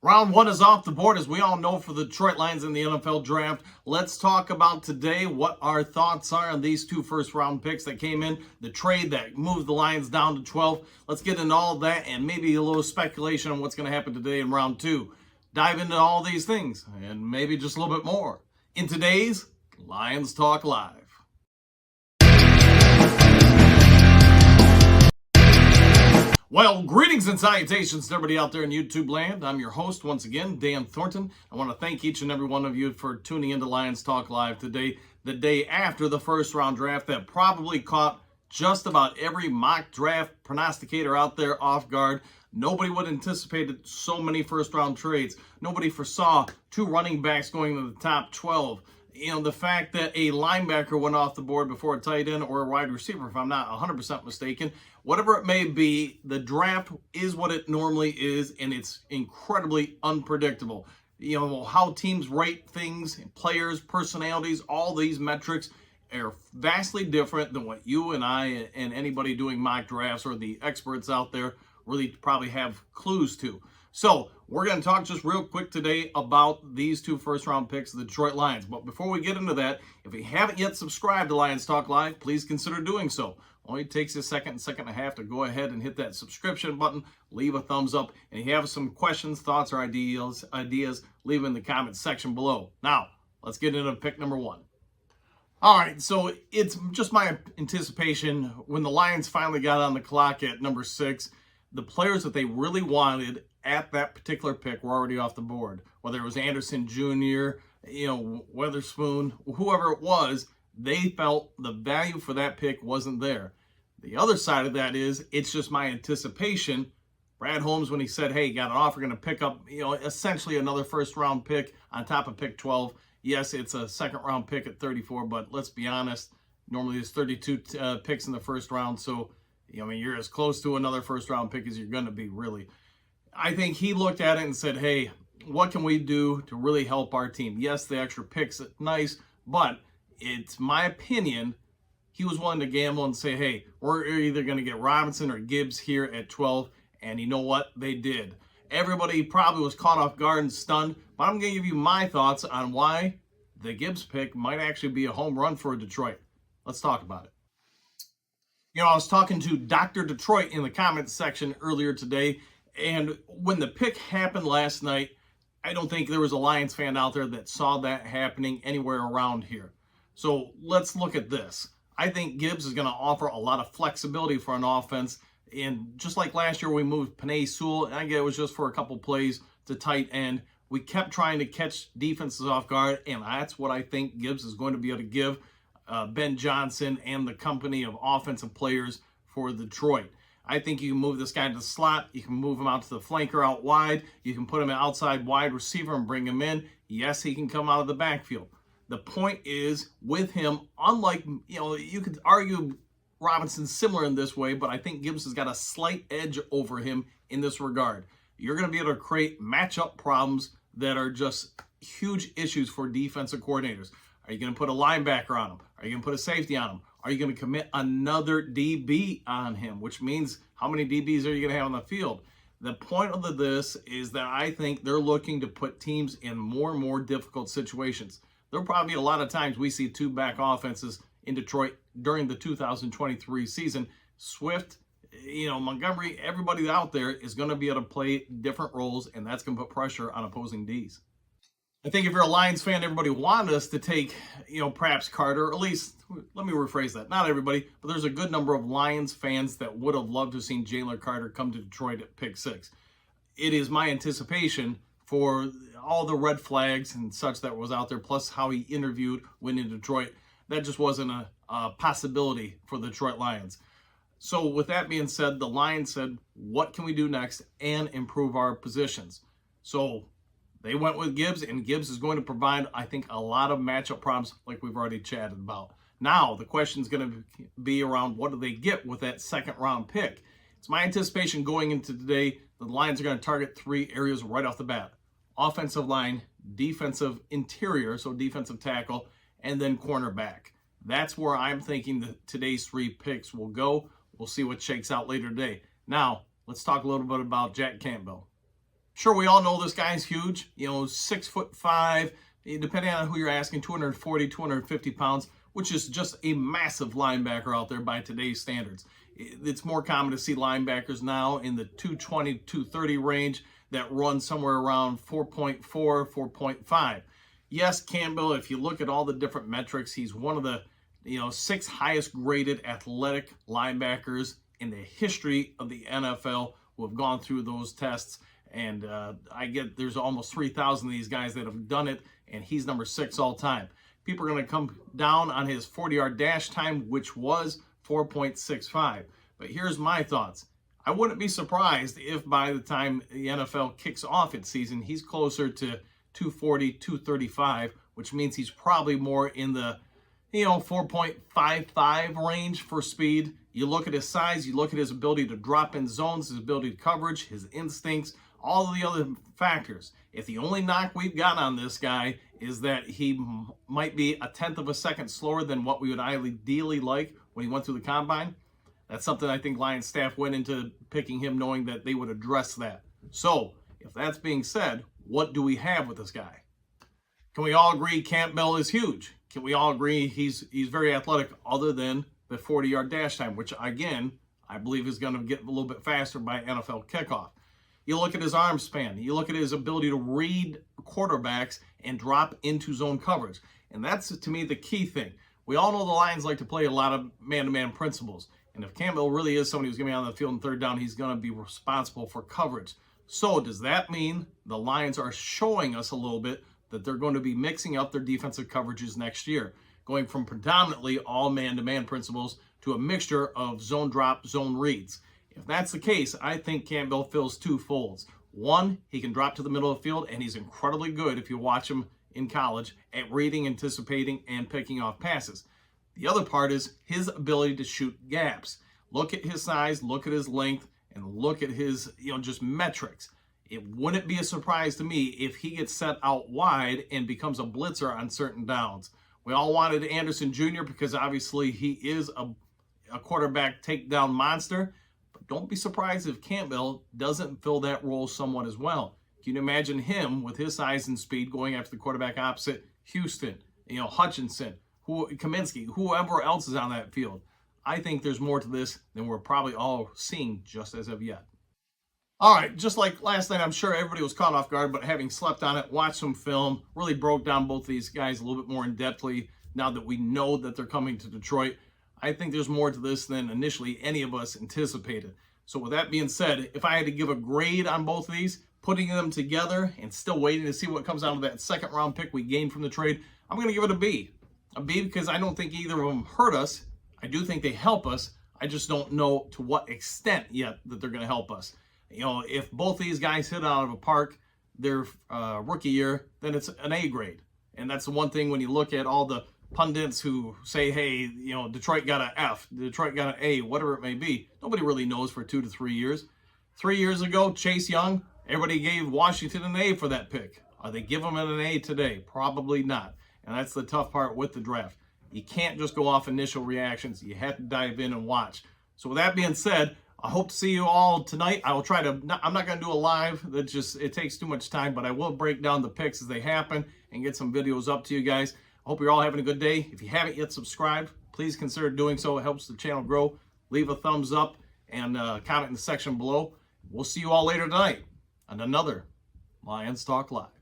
Round one is off the board, as we all know, for the Detroit Lions in the NFL draft. Let's talk about today what our thoughts are on these two first-round picks that came in, the trade that moved the Lions down to 12. Let's get into all of that and maybe a little speculation on what's going to happen today in round two. Dive into all these things and maybe just a little bit more in today's Lions Talk Live. Well, greetings and salutations to everybody out there in YouTube land. I'm your host once again, Dan Thornton. I want to thank each and every one of you for tuning into Lions Talk Live today, the day after the first round draft that probably caught just about every mock draft prognosticator out there off guard. Nobody would have anticipated so many first round trades. Nobody foresaw two running backs going to the top 12. You know, the fact that a linebacker went off the board before a tight end or a wide receiver, if I'm not 100% mistaken, whatever it may be, the draft is what it normally is, and it's incredibly unpredictable. You know, how teams rate things, players, personalities, all these metrics are vastly different than what you and I and anybody doing mock drafts or the experts out there really probably have clues to. So we're going to talk just real quick today about these two first-round picks of the Detroit Lions. But before we get into that, if you haven't yet subscribed to Lions Talk Live, please consider doing so. Only takes you a second and a half to go ahead and hit that subscription button, leave a thumbs up, and if you have some questions, thoughts, or ideas, leave them in the comments section below. Now, let's get into pick number one. All right, so it's just my anticipation when the Lions finally got on the clock at number 6, the players that they really wanted at that particular pick were already off the board. Whether it was Anderson Jr., Witherspoon, whoever it was, they felt the value for that pick wasn't there. The other side of that is, it's just my anticipation. Brad Holmes, when he said, hey, got an offer, going to pick up, essentially another first-round pick on top of pick 12. Yes, it's a second-round pick at 34, but let's be honest, normally there's 32 picks in the first round, so you're as close to another first-round pick as you're going to be, really. I think he looked at it and said, hey, what can we do to really help our team? Yes, the extra picks are nice, but it's my opinion, he was willing to gamble and say, hey, we're either going to get Robinson or Gibbs here at 12, and you know what? They did. Everybody probably was caught off guard and stunned, but I'm going to give you my thoughts on why the Gibbs pick might actually be a home run for Detroit. Let's talk about it. I was talking to Dr. Detroit in the comments section earlier today, and when the pick happened last night, I don't think there was a Lions fan out there that saw that happening anywhere around here. So let's look at this. I think Gibbs is going to offer a lot of flexibility for an offense. And just like last year, we moved Penei Sewell, and I get it was just for a couple plays to tight end. We kept trying to catch defenses off guard, and that's what I think Gibbs is going to be able to give Ben Johnson and the company of offensive players for Detroit. I think you can move this guy to the slot. You can move him out to the flanker out wide. You can put him an outside wide receiver and bring him in. Yes, he can come out of the backfield. The point is, with him, unlike, you could argue Robinson's similar in this way, but I think Gibbs has got a slight edge over him in this regard. You're going to be able to create matchup problems that are just huge issues for defensive coordinators. Are you going to put a linebacker on him? Are you going to put a safety on him? Are you going to commit another DB on him? Which means, how many DBs are you going to have on the field? The point of this is that I think they're looking to put teams in more and more difficult situations. There'll probably be a lot of times we see two-back offenses in Detroit during the 2023 season. Swift, Montgomery, everybody out there is going to be able to play different roles, and that's going to put pressure on opposing Ds. I think if you're a Lions fan, everybody wanted us to take, perhaps Carter, or at least, let me rephrase that. Not everybody, but there's a good number of Lions fans that would have loved to have seen Jalen Carter come to Detroit at pick 6. It is my anticipation for all the red flags and such that was out there, plus how he interviewed when in Detroit, that just wasn't a possibility for the Detroit Lions. So with that being said, the Lions said, what can we do next and improve our positions? So they went with Gibbs, and Gibbs is going to provide, I think, a lot of matchup problems like we've already chatted about. Now, the question is going to be around what do they get with that second-round pick. It's my anticipation going into today, the Lions are going to target 3 areas right off the bat. Offensive line, defensive interior, so defensive tackle, and then cornerback. That's where I'm thinking that today's 3 picks will go. We'll see what shakes out later today. Now, let's talk a little bit about Jack Campbell. Sure, we all know this guy's huge, 6'5", depending on who you're asking, 240, 250 pounds, which is just a massive linebacker out there by today's standards. It's more common to see linebackers now in the 220, 230 range that run somewhere around 4.4, 4.5. Yes, Campbell, if you look at all the different metrics, he's one of the 6 highest graded athletic linebackers in the history of the NFL who have gone through those tests. And I get there's almost 3,000 of these guys that have done it, and he's number 6 all time. People are going to come down on his 40-yard dash time, which was 4.65. But here's my thoughts. I wouldn't be surprised if by the time the NFL kicks off its season, he's closer to 240, 235, which means he's probably more in the 4.55 range for speed. You look at his size, you look at his ability to drop in zones, his ability to coverage, his instincts, all of the other factors. If the only knock we've got on this guy is that he might be a tenth of a second slower than what we would ideally like when he went through the combine, that's something I think Lions staff went into picking him knowing that they would address that. So, if that's being said, what do we have with this guy? Can we all agree Campbell is huge? Can we all agree he's very athletic other than the 40-yard dash time, which, again, I believe is going to get a little bit faster by NFL kickoff. You look at his arm span. You look at his ability to read quarterbacks and drop into zone coverage. And that's, to me, the key thing. We all know the Lions like to play a lot of man-to-man principles. And if Campbell really is somebody who's going to be on the field in third down, he's going to be responsible for coverage. So does that mean the Lions are showing us a little bit that they're going to be mixing up their defensive coverages next year, going from predominantly all man-to-man principles to a mixture of zone drop, zone reads? If that's the case, I think Campbell fills 2 folds. One, he can drop to the middle of the field, and he's incredibly good if you watch him in college at reading, anticipating, and picking off passes. The other part is his ability to shoot gaps. Look at his size, look at his length, and look at his, just metrics. It wouldn't be a surprise to me if he gets set out wide and becomes a blitzer on certain downs. We all wanted Anderson Jr. because obviously he is a quarterback takedown monster. But don't be surprised if Campbell doesn't fill that role somewhat as well. Can you imagine him with his size and speed going after the quarterback opposite Houston, Hutchinson, Kaminsky, whoever else is on that field? I think there's more to this than we're probably all seeing just as of yet. All right, just like last night, I'm sure everybody was caught off guard, but having slept on it, watched some film, really broke down both these guys a little bit more in-depthly now that we know that they're coming to Detroit. I think there's more to this than initially any of us anticipated. So with that being said, if I had to give a grade on both of these, putting them together and still waiting to see what comes out of that second round pick we gained from the trade, I'm going to give it a B. A B because I don't think either of them hurt us. I do think they help us. I just don't know to what extent yet that they're going to help us. If both these guys hit out of a park their rookie year, then it's an A grade. And that's the one thing when you look at all the pundits who say, hey, Detroit got an F, Detroit got an A, whatever it may be. Nobody really knows for 2 to 3 years. 3 years ago, Chase Young, everybody gave Washington an A for that pick. Are they give him an A today? Probably not. And that's the tough part with the draft. You can't just go off initial reactions. You have to dive in and watch. So with that being said, I hope to see you all tonight. I will try to, I'm not going to do a live. It takes too much time, but I will break down the picks as they happen and get some videos up to you guys. I hope you're all having a good day. If you haven't yet subscribed, please consider doing so. It helps the channel grow. Leave a thumbs up and comment in the section below. We'll see you all later tonight on another Lions Talk Live.